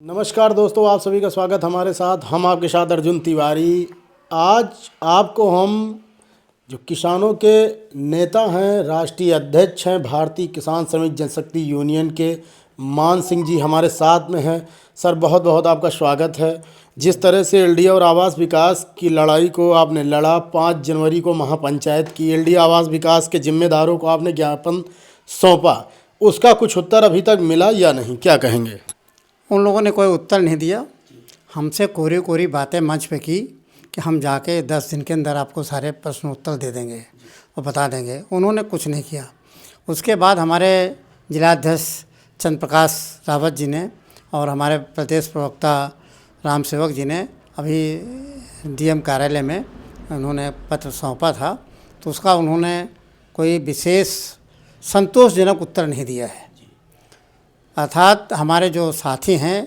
नमस्कार दोस्तों, आप सभी का स्वागत हमारे साथ। हम आपके साथ अर्जुन तिवारी। आज आपको हम जो किसानों के नेता हैं, राष्ट्रीय अध्यक्ष हैं भारतीय किसान श्रमिक जनशक्ति यूनियन के, मान सिंह जी हमारे साथ में हैं। सर, बहुत बहुत आपका स्वागत है। जिस तरह से एलडी और आवास विकास की लड़ाई को आपने लड़ा, 5 जनवरी को महापंचायत की एलडी आवास विकास के जिम्मेदारों को आपने ज्ञापन सौंपा, उसका कुछ उत्तर अभी तक मिला या नहीं, क्या कहेंगे? उन लोगों ने कोई उत्तर नहीं दिया। हमसे कोरी कोरी बातें मंच पे की कि हम जाके 10 दिन के अंदर आपको सारे प्रश्न उत्तर दे देंगे और बता देंगे। उन्होंने कुछ नहीं किया। उसके बाद हमारे जिलाध्यक्ष चंद्र प्रकाश रावत जी ने और हमारे प्रदेश प्रवक्ता राम सेवक जी ने अभी डीएम कार्यालय में उन्होंने पत्र सौंपा था, तो उसका उन्होंने कोई विशेष संतोषजनक उत्तर नहीं दिया है। अर्थात हमारे जो साथी हैं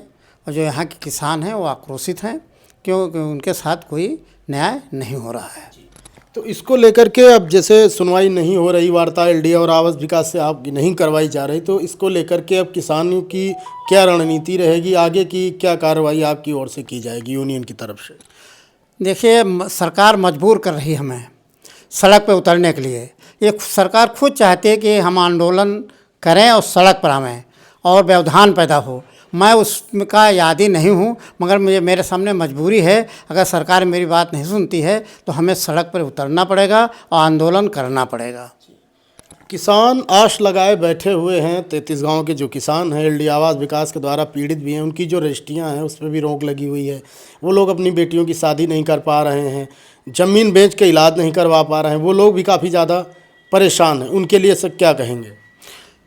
और जो यहाँ के किसान हैं वो आक्रोशित हैं क्योंकि उनके साथ कोई न्याय नहीं हो रहा है। तो इसको लेकर के अब जैसे सुनवाई नहीं हो रही, वार्ता एलडी और आवास विकास से आपकी नहीं करवाई जा रही, तो इसको लेकर के अब किसानों की क्या रणनीति रहेगी, आगे की क्या कार्रवाई आपकी ओर से की जाएगी यूनियन की तरफ से? देखिए, सरकार मजबूर कर रही है हमें सड़क पर उतरने के लिए। ये सरकार खुद चाहती है कि हम आंदोलन करें और सड़क पर आवें और व्यवधान पैदा हो। मैं उसका यादी नहीं हूँ, मगर मेरे सामने मजबूरी है। अगर सरकार मेरी बात नहीं सुनती है तो हमें सड़क पर उतरना पड़ेगा और आंदोलन करना पड़ेगा। किसान आश लगाए बैठे हुए हैं। 33 गांव के जो किसान हैं एलडी आवास विकास के द्वारा पीड़ित भी हैं, उनकी जो रजिस्ट्रियाँ हैं उस पर भी रोक लगी हुई है। वो लोग अपनी बेटियों की शादी नहीं कर पा रहे हैं, ज़मीन बेच के इलाज नहीं करवा पा रहे हैं। वो लोग भी काफ़ी ज़्यादा परेशान हैं। उनके लिए सब क्या कहेंगे?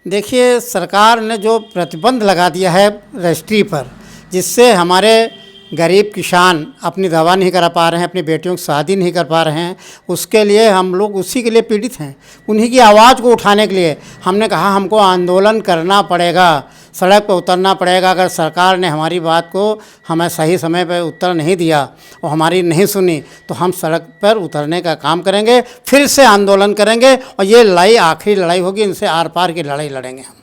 देखिए, सरकार ने जो प्रतिबंध लगा दिया है रजिस्ट्री पर, जिससे हमारे गरीब किसान अपनी दवा नहीं करा पा रहे हैं, अपनी बेटियों की शादी नहीं कर पा रहे हैं, उसके लिए हम लोग उसी के लिए पीड़ित हैं। उन्हीं की आवाज़ को उठाने के लिए हमने कहा हमको आंदोलन करना पड़ेगा, सड़क पर उतरना पड़ेगा। अगर सरकार ने हमारी बात को हमें सही समय पर उत्तर नहीं दिया और हमारी नहीं सुनी तो हम सड़क पर उतरने का काम करेंगे, फिर से आंदोलन करेंगे और ये लड़ाई आखिरी लड़ाई होगी। इनसे आर पार की लड़ाई लड़ेंगे हम।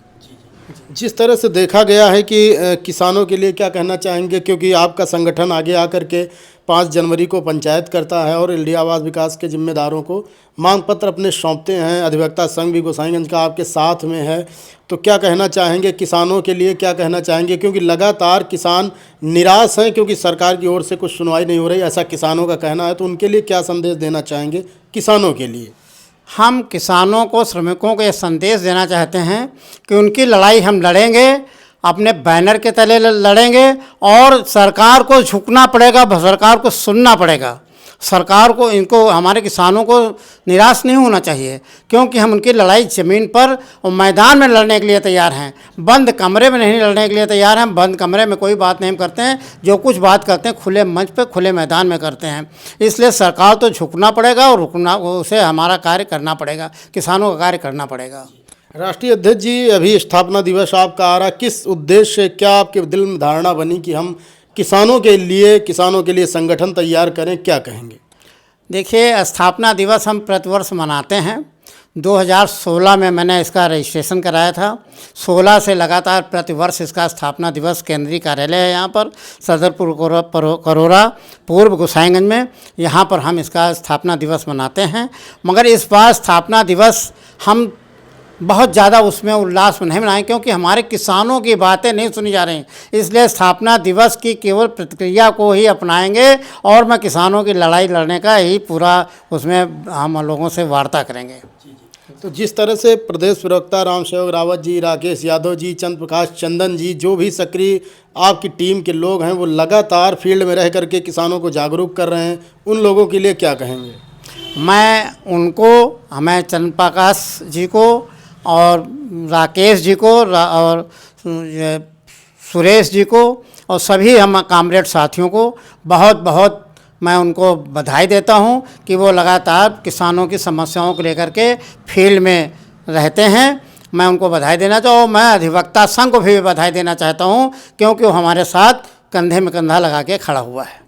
जिस तरह से देखा गया है कि किसानों के लिए क्या कहना चाहेंगे, क्योंकि आपका संगठन आगे आकर के 5 जनवरी को पंचायत करता है और एलडी आवास विकास के जिम्मेदारों को मांग पत्र अपने सौंपते हैं। अधिवक्ता संघ भी गोसाईगंज का आपके साथ में है, तो क्या कहना चाहेंगे किसानों के लिए, क्या कहना चाहेंगे? क्योंकि लगातार किसान निराश हैं क्योंकि सरकार की ओर से कुछ सुनवाई नहीं हो रही, ऐसा किसानों का कहना है। तो उनके लिए क्या संदेश देना चाहेंगे किसानों के लिए? हम किसानों को, श्रमिकों को ये संदेश देना चाहते हैं कि उनकी लड़ाई हम लड़ेंगे, अपने बैनर के तले लड़ेंगे और सरकार को झुकना पड़ेगा, सरकार को सुनना पड़ेगा। सरकार को, इनको, हमारे किसानों को निराश नहीं होना चाहिए, क्योंकि हम उनकी लड़ाई ज़मीन पर और मैदान में लड़ने के लिए तैयार हैं। बंद कमरे में नहीं लड़ने के लिए तैयार हैं। बंद कमरे में कोई बात नहीं करते हैं। जो कुछ बात करते हैं खुले मंच पे, खुले मैदान में करते हैं। इसलिए सरकार तो झुकना पड़ेगा और रुकना, उसे हमारा कार्य करना पड़ेगा, किसानों का कार्य करना पड़ेगा। राष्ट्रीय अध्यक्ष जी, अभी स्थापना दिवस आपका आ रहा, किस उद्देश्य से, क्या आपके दिल में धारणा बनी कि हम किसानों के लिए संगठन तैयार करें, क्या कहेंगे? देखिए, स्थापना दिवस हम प्रतिवर्ष मनाते हैं। 2016 में मैंने इसका रजिस्ट्रेशन कराया था। 16 से लगातार प्रतिवर्ष इसका स्थापना दिवस, केंद्रीय कार्यालय है यहाँ पर सदरपुर करोरा पूर्व गोसाईगंज में, यहाँ पर हम इसका स्थापना दिवस मनाते हैं। मगर इस बार स्थापना दिवस हम बहुत ज़्यादा उसमें उल्लास में नहीं मनाएं, क्योंकि हमारे किसानों की बातें नहीं सुनी जा रही। इसलिए स्थापना दिवस की केवल प्रतिक्रिया को ही अपनाएंगे और मैं किसानों की लड़ाई लड़ने का ही पूरा उसमें हम लोगों से वार्ता करेंगे। तो जिस तरह से प्रदेश प्रवक्ता राम सेवक रावत जी, राकेश यादव जी, चंद्र प्रकाश चंदन जी, जो भी सक्रिय आपकी टीम के लोग हैं, वो लगातार फील्ड में रह करके किसानों को जागरूक कर रहे हैं, उन लोगों के लिए क्या कहेंगे? मैं उनको, हमें चंद्र प्रकाश जी को और राकेश जी को और सुरेश जी को और सभी हम कामरेड साथियों को बहुत बहुत मैं उनको बधाई देता हूं कि वो लगातार किसानों की समस्याओं को लेकर के फील्ड में रहते हैं। मैं उनको बधाई देना चाहता हूँ। मैं अधिवक्ता संघ को भी बधाई देना चाहता हूँ, क्योंकि वो हमारे साथ कंधे में कंधा लगा के खड़ा हुआ है।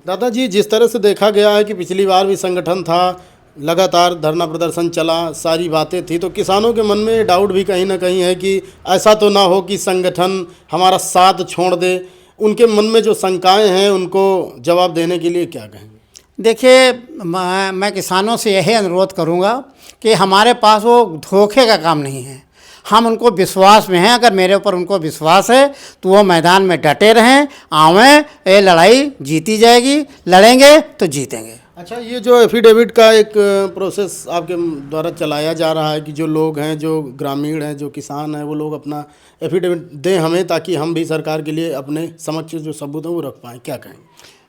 दादाजी, जिस तरह से देखा गया है कि पिछली बार भी संगठन था, लगातार धरना प्रदर्शन चला, सारी बातें थी, तो किसानों के मन में डाउट भी कहीं ना कहीं है कि ऐसा तो ना हो कि संगठन हमारा साथ छोड़ दे उनके मन में जो शंकाएं हैं उनको जवाब देने के लिए क्या कहेंगे? देखिए, मैं किसानों से यही अनुरोध करूंगा कि हमारे पास वो धोखे का काम नहीं है, हम उनको विश्वास में हैं। अगर मेरे ऊपर उनको विश्वास है तो वो मैदान में डटे रहें, आवें, ये लड़ाई जीती जाएगी, लड़ेंगे तो जीतेंगे। अच्छा, ये जो एफिडेविट का एक प्रोसेस आपके द्वारा चलाया जा रहा है कि जो लोग हैं, जो ग्रामीण हैं, जो किसान हैं, वो लोग अपना एफिडेविट दें हमें, ताकि हम भी सरकार के लिए अपने समक्ष जो सबूत है वो रख पाएँ, क्या कहेंगे?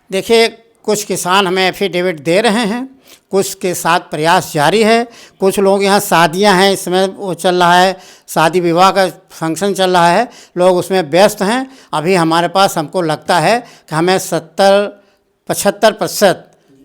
देखिए, कुछ किसान हमें एफिडेविट दे रहे हैं, कुछ के साथ प्रयास जारी है। कुछ लोग यहाँ शादियाँ हैं, इसमें वो चल रहा है, शादी विवाह का फंक्शन चल रहा है, लोग उसमें व्यस्त हैं। अभी हमारे पास, हमको लगता है कि हमें 70-75%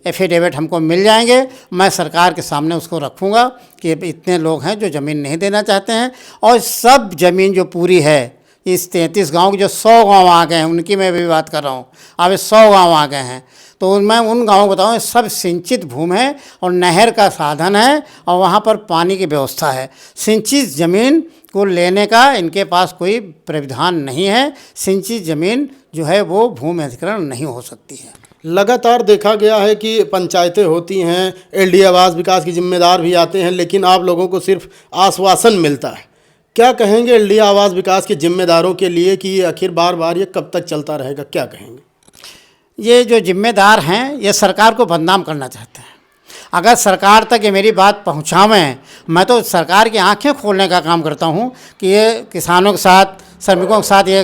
एफिडेविट हमको मिल जाएंगे। मैं सरकार के सामने उसको रखूँगा कि इतने लोग हैं जो ज़मीन नहीं देना चाहते हैं, और सब ज़मीन जो पूरी है, इस 33 गांव के जो 100 गांव आ गए हैं, उनकी मैं भी बात कर रहा हूँ। अब 100 गांव आ गए हैं, तो मैं उन गाँवों को बताऊँ, सब सिंचित भूमि है और नहर का साधन है और वहाँ पर पानी की व्यवस्था है। सिंचित ज़मीन को लेने का इनके पास कोई प्रावधान नहीं है। सिंचित ज़मीन जो है वो भूमि अधिग्रहण नहीं हो सकती है। लगातार देखा गया है कि पंचायतें होती हैं, एलडीए आवास विकास की जिम्मेदार भी आते हैं, लेकिन आप लोगों को सिर्फ आश्वासन मिलता है। क्या कहेंगे एलडीए आवास विकास के जिम्मेदारों के लिए कि ये आखिर बार बार ये कब तक चलता रहेगा, क्या कहेंगे? ये जो जिम्मेदार हैं, ये सरकार को बदनाम करना चाहते हैं। अगर सरकार तक ये मेरी बात पहुंचावें, मैं तो सरकार की आंखें खोलने का काम करता हूं कि ये किसानों के साथ, श्रमिकों के साथ ये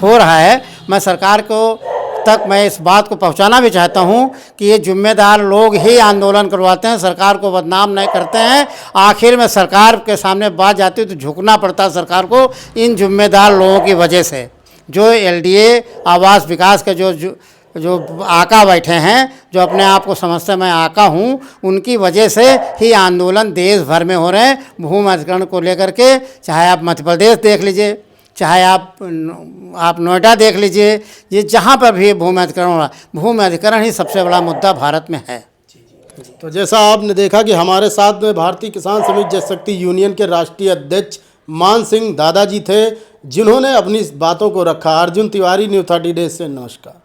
हो रहा है। मैं सरकार को तक मैं इस बात को पहुंचाना भी चाहता हूं कि ये जिम्मेदार लोग ही आंदोलन करवाते हैं, सरकार को बदनाम नहीं करते हैं। आखिर में सरकार के सामने बात जाती है तो झुकना पड़ता है सरकार को, इन जिम्मेदार लोगों की वजह से। जो एलडीए आवास विकास के जो आका बैठे हैं, जो अपने आप को समझते हैं मैं आका हूँ, उनकी वजह से ही आंदोलन देश भर में हो रहे हैं भूमि अधिग्रहण को लेकर के। चाहे आप मध्य प्रदेश देख लीजिए, चाहे आप नोएडा देख लीजिए, ये जहाँ पर भी भूमि अधिग्रहण हो रहा है, भूमि अधिग्रहण ही सबसे बड़ा मुद्दा भारत में है। तो जैसा आपने देखा कि हमारे साथ में भारतीय किसान समिति जनशक्ति यूनियन के राष्ट्रीय अध्यक्ष मान सिंह दादाजी थे, जिन्होंने अपनी बातों को रखा। अर्जुन तिवारी, न्यूज़ 30 डेज से नमस्कार।